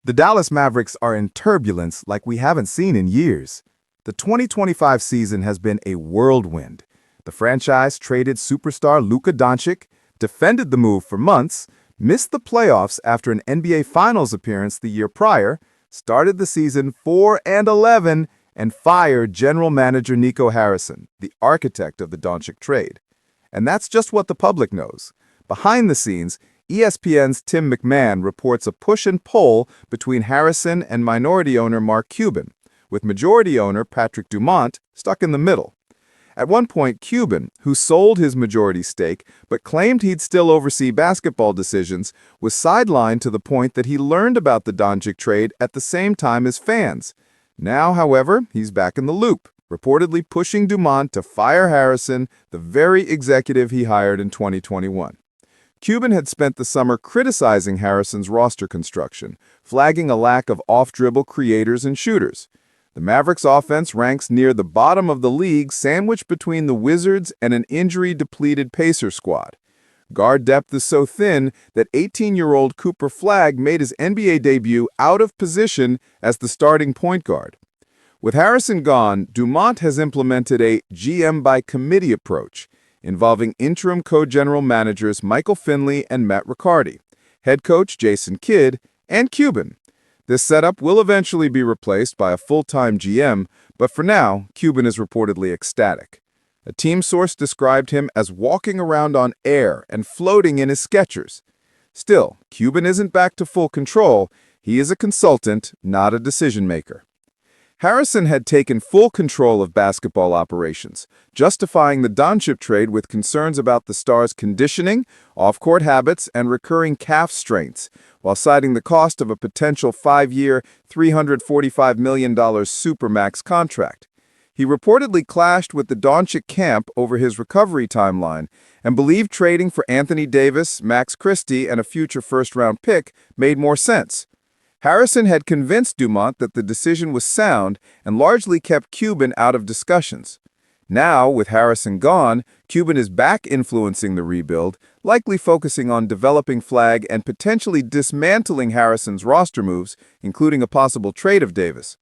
The Dallas Mavericks are in turbulence like we haven't seen in years. The 2025 season has been a whirlwind. The franchise traded superstar Luka Doncic, defended the move for months, missed the playoffs after an NBA Finals appearance the year prior, started the season 4-11, and fired general manager Nico Harrison, the architect of the Doncic trade. And that's just what the public knows. Behind the scenes, ESPN's Tim McMahon reports a push and pull between Harrison and minority owner Mark Cuban, with majority owner Patrick Dumont stuck in the middle. At one point, Cuban, who sold his majority stake but claimed he'd still oversee basketball decisions, was sidelined to the point that he learned about the Doncic trade at the same time as fans. Now, however, he's back in the loop, reportedly pushing Dumont to fire Harrison, the very executive he hired in 2021. Cuban had spent the summer criticizing Harrison's roster construction, flagging a lack of off-dribble creators and shooters. The Mavericks' offense ranks near the bottom of the league, sandwiched between the Wizards and an injury-depleted Pacers squad. Guard depth is so thin that 18-year-old Cooper Flagg made his NBA debut out of position as the starting point guard. With Harrison gone, Dumont has implemented a GM-by-committee approach, involving interim co-general managers Michael Finley and Matt Riccardi, head coach Jason Kidd, and Cuban. This setup will eventually be replaced by a full-time GM, but for now, Cuban is reportedly ecstatic. A team source described him as walking around on air and floating in his Skechers. Still, Cuban isn't back to full control. He is a consultant, not a decision-maker. Harrison had taken full control of basketball operations, justifying the Doncic trade with concerns about the star's conditioning, off-court habits, and recurring calf strains, while citing the cost of a potential 5-year, $345 million Supermax contract. He reportedly clashed with the Doncic camp over his recovery timeline and believed trading for Anthony Davis, Max Christie, and a future first-round pick made more sense. Harrison had convinced Dumont that the decision was sound and largely kept Cuban out of discussions. Now, with Harrison gone, Cuban is back influencing the rebuild, likely focusing on developing Flagg and potentially dismantling Harrison's roster moves, including a possible trade of Davis.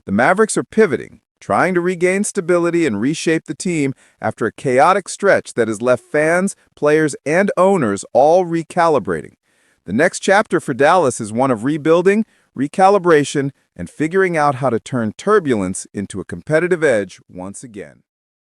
The Mavericks are pivoting, trying to regain stability and reshape the team after a chaotic stretch that has left fans, players, and owners all recalibrating. The next chapter for Dallas is one of rebuilding, recalibration, and figuring out how to turn turbulence into a competitive edge once again.